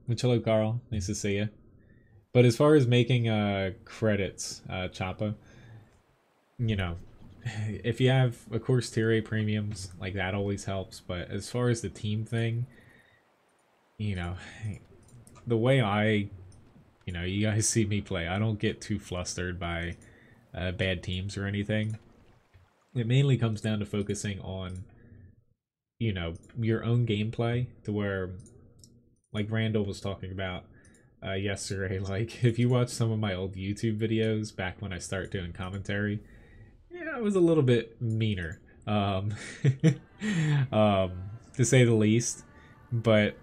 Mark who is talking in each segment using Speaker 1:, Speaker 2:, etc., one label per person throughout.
Speaker 1: Which hello, Carl. Nice to see you. But as far as making credits, Choppa, you know, if you have, of course, tier A premiums, like that always helps. But as far as the team thing, you know, the way you guys see me play, I don't get too flustered by bad teams or anything. It mainly comes down to focusing on, your own gameplay to where, like Randall was talking about yesterday, like if you watch some of my old YouTube videos back when I start doing commentary, yeah, I was a little bit meaner, um, to say the least. But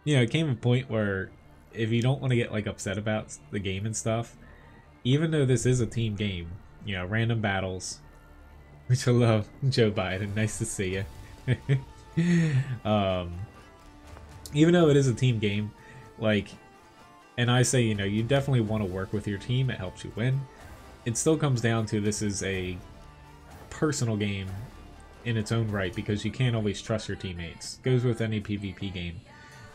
Speaker 1: it came a point where if you don't want to get like upset about the game and stuff, even though this is a team game, random battles, which I love. Joe Biden, nice to see you. um, even though it is a team game, like, and I say, you definitely want to work with your team. It helps you win. It still comes down to this is a personal game in its own right because you can't always trust your teammates. It goes with any PvP game,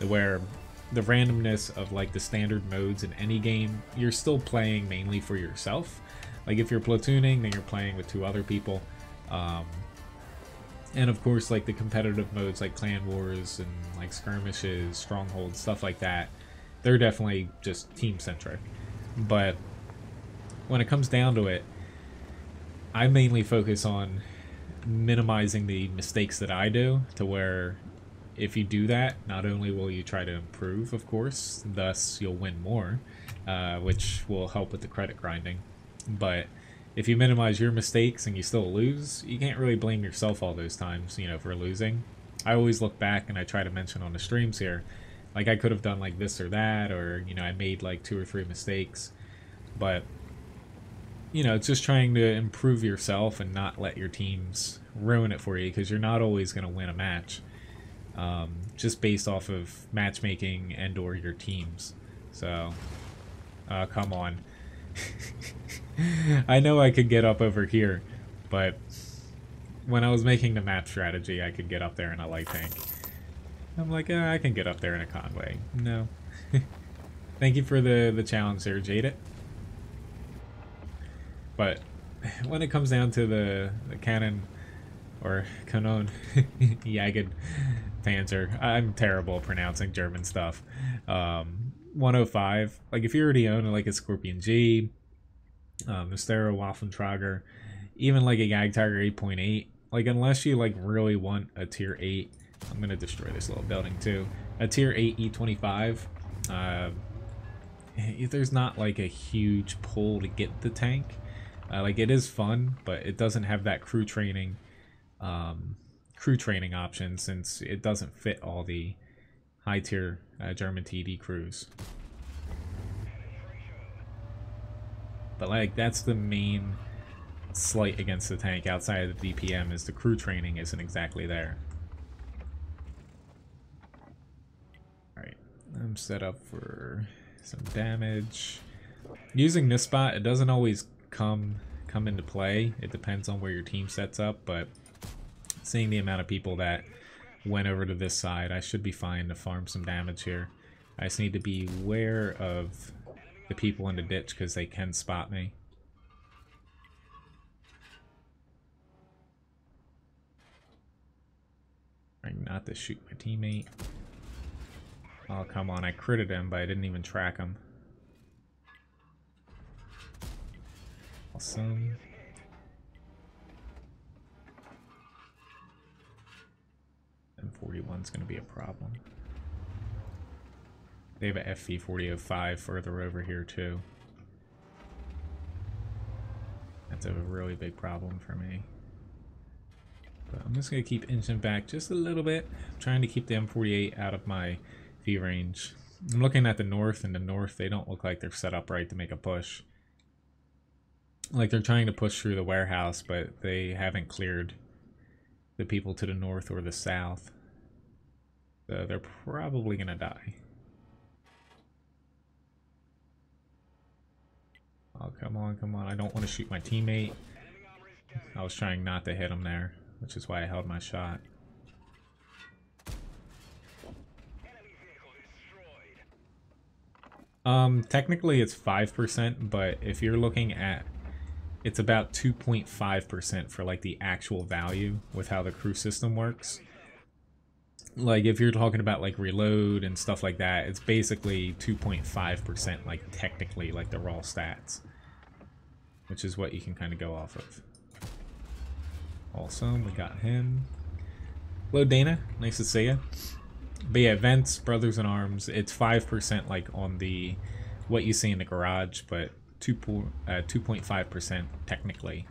Speaker 1: where the randomness of like the standard modes in any game, you're still playing mainly for yourself. Like if you're platooning, then you're playing with two other people. And of course, like the competitive modes like clan wars and like skirmishes, strongholds, stuff like that, they're definitely just team centric. But when it comes down to it, I mainly focus on minimizing the mistakes that I do, to where if you do that, not only will you try to improve, of course, thus you'll win more, which will help with the credit grinding. But if you minimize your mistakes and you still lose, you can't really blame yourself all those times, for losing. I always look back and I try to mention on the streams here, like I could have done like this or that, or, I made like 2 or 3 mistakes. But, it's just trying to improve yourself and not let your teams ruin it for you, because you're not always going to win a match. Just based off of matchmaking and or your teams. So, come on. I know I could get up over here, but when I was making the map strategy, I could get up there in a light tank. I'm like, I can get up there in a Conway. No. Thank you for the challenge there, Jaded. But when it comes down to the cannon, or Kanon, Jagd Panzer, I'm terrible at pronouncing German stuff. 105, like if you already own like a Scorpion G, Mystero Waffentrager, even like a Jagdtiger 8.8, like unless you like really want a tier 8, I'm gonna destroy this little building too, a tier 8 E25, there's not like a huge pull to get the tank. Like it is fun, but it doesn't have that crew training option, since it doesn't fit all the high tier German TD crews. But like that's the main slight against the tank outside of the DPM, is the crew training isn't exactly there. Alright, I'm set up for some damage. Using this spot, it doesn't always come into play. It depends on where your team sets up, but seeing the amount of people that went over to this side, I should be fine to farm some damage here. I just need to be aware of the people in the ditch because they can spot me. Trying not to shoot my teammate. Oh, come on. I critted him, but I didn't even track him. Awesome. M41's going to be a problem. They have a FV4005 further over here too. That's a really big problem for me. But I'm just going to keep inching back just a little bit. I'm trying to keep the M48 out of my V range. I'm looking at the north, and the north, they don't look like they're set up right to make a push. Like they're trying to push through the warehouse, but they haven't cleared the people to the north or the south. So they're probably going to die. Oh, come on, come on. I don't want to shoot my teammate. I was trying not to hit him there, which is why I held my shot. Technically it's 5%, but if you're looking at, it's about 2.5% for like the actual value with how the crew system works. Like if you're talking about like reload and stuff like that, it's basically 2.5% like technically like the raw stats, which is what you can kind of go off of. Awesome, we got him. Hello Dana, nice to see you. But yeah, vents, brothers in arms, it's 5% like on the what you see in the garage, but 2.5% technically.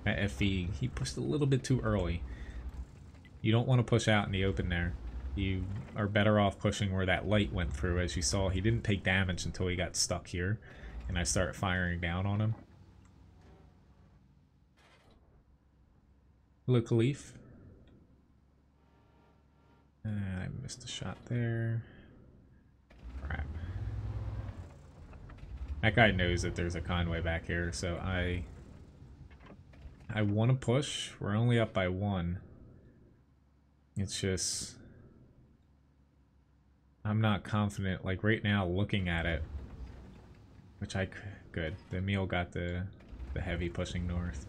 Speaker 1: At FV, he pushed a little bit too early. You don't want to push out in the open there. You are better off pushing where that light went through. As you saw, he didn't take damage until he got stuck here, and I started firing down on him. Hello, Khalif. I missed a shot there. Crap. That guy knows that there's a Conway back here, so I want to push. We're only up by 1. It's just, I'm not confident. Like right now, looking at it, which good. The meal got the heavy pushing north.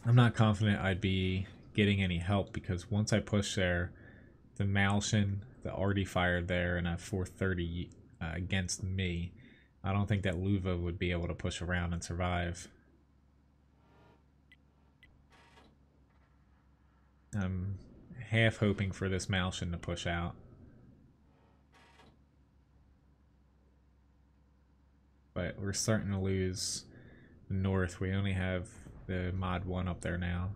Speaker 1: I'm not confident I'd be getting any help because once I push there, the Malshin, the already fired there, and a 430 against me, I don't think that Luva would be able to push around and survive. I'm half hoping for this Malshin to push out. But we're starting to lose the north. We only have the mod 1 up there now.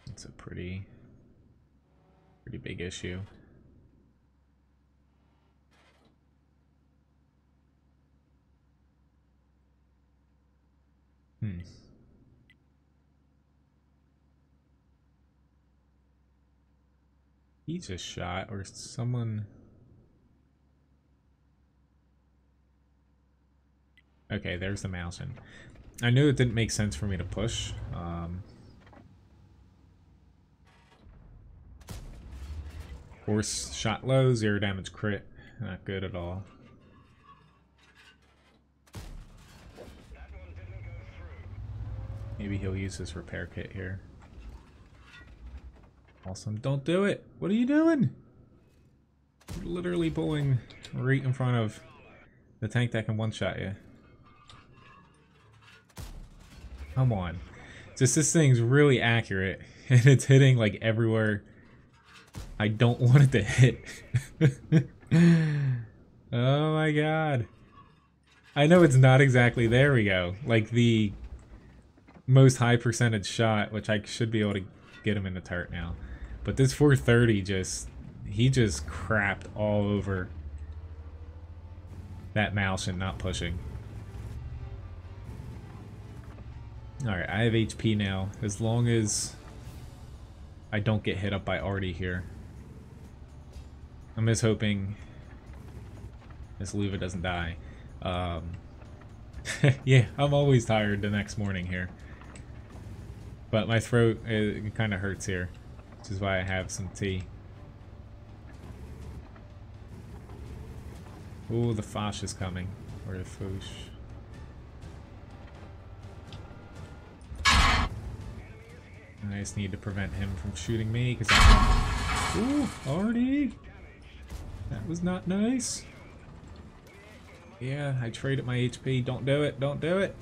Speaker 1: It's a pretty big issue. He just shot, or someone... Okay, there's the Malshin. I knew it didn't make sense for me to push. Horse shot low, 0 damage crit. Not good at all. Maybe he'll use his repair kit here. Awesome. Don't do it! What are you doing? You're literally pulling right in front of the tank that can one-shot you. Come on. Just this thing's really accurate, and it's hitting like everywhere I don't want it to hit. Oh my god. I know it's not exactly, there we go, like the most high percentage shot, which I should be able to get him in the turret now. But this 430 he just crapped all over that Malshin not pushing. Alright, I have HP now, as long as I don't get hit up by Artie here. I'm just hoping this Luva doesn't die. Yeah, I'm always tired the next morning here. But my throat, it kind of hurts here, which is why I have some tea. Ooh, the Foch is coming. Or the Foch. I just need to prevent him from shooting me, because Ooh, Artie! That was not nice. Yeah, I traded my HP. Don't do it, don't do it!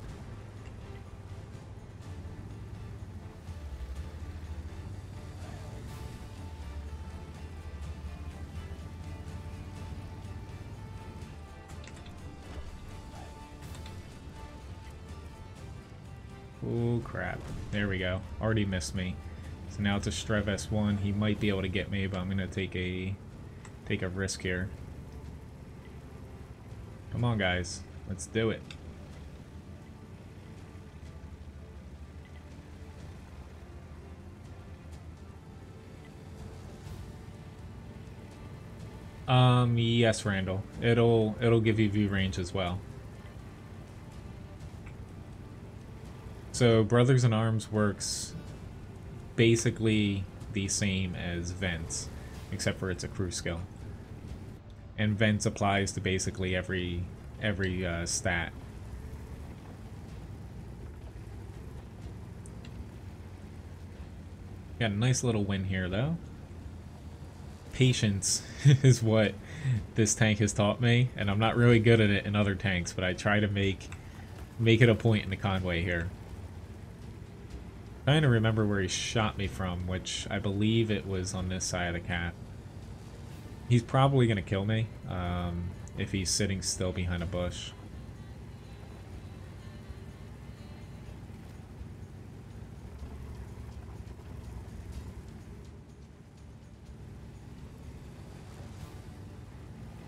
Speaker 1: Oh crap. There we go. Already missed me. So now it's a Strev S1. He might be able to get me, but I'm gonna take a risk here. Come on guys. Let's do it. Yes, Randall. It'll give you view range as well. So Brothers in Arms works basically the same as vents. except for it's a crew skill. And Menz applies to basically every stat. Got a nice little win here, though. Patience is what this tank has taught me, and I'm not really good at it in other tanks, but I try to make it a point in the Conway here. I'm trying to remember where he shot me from, which I believe it was on this side of the cap. He's probably going to kill me if he's sitting still behind a bush.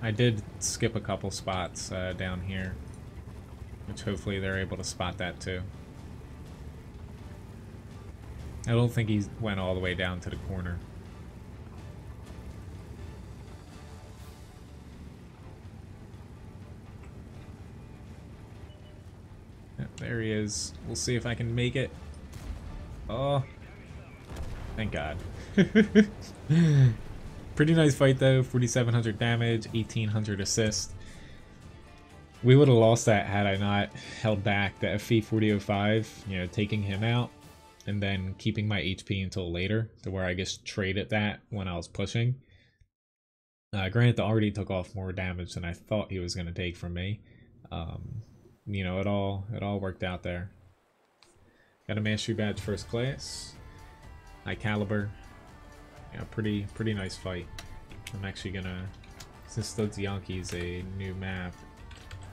Speaker 1: I did skip a couple spots down here, which hopefully they're able to spot that too. I don't think he went all the way down to the corner. Yep, there he is. We'll see if I can make it. Oh, thank God. Pretty nice fight though, 4,700 damage, 1,800 assist. We would have lost that had I not held back the FV 4005, you know, taking him out and then keeping my HP until later, to where I just traded that when I was pushing. Granted, I already took off more damage than I thought he was going to take from me. You know, it all worked out there. Got a mastery badge first class, high caliber. Yeah, pretty nice fight. I'm actually gonna, since Studzianki is a new map,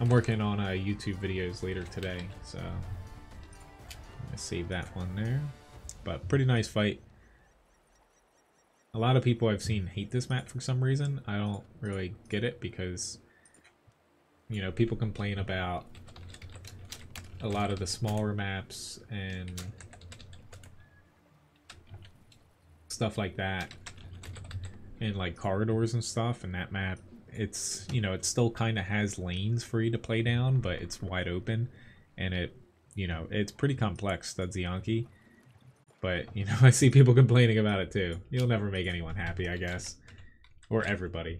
Speaker 1: I'm working on YouTube videos later today, so I'm gonna save that one there. But pretty nice fight. A lot of people I've seen hate this map for some reason. I don't really get it because, you know, people complain about a lot of the smaller maps and stuff like that, and like corridors and stuff, and that map, it's, you know, it still kind of has lanes for you to play down, but it's wide open, and it, you know, it's pretty complex, Studzianki. But, you know, I see people complaining about it too. You'll never make anyone happy, I guess, or everybody.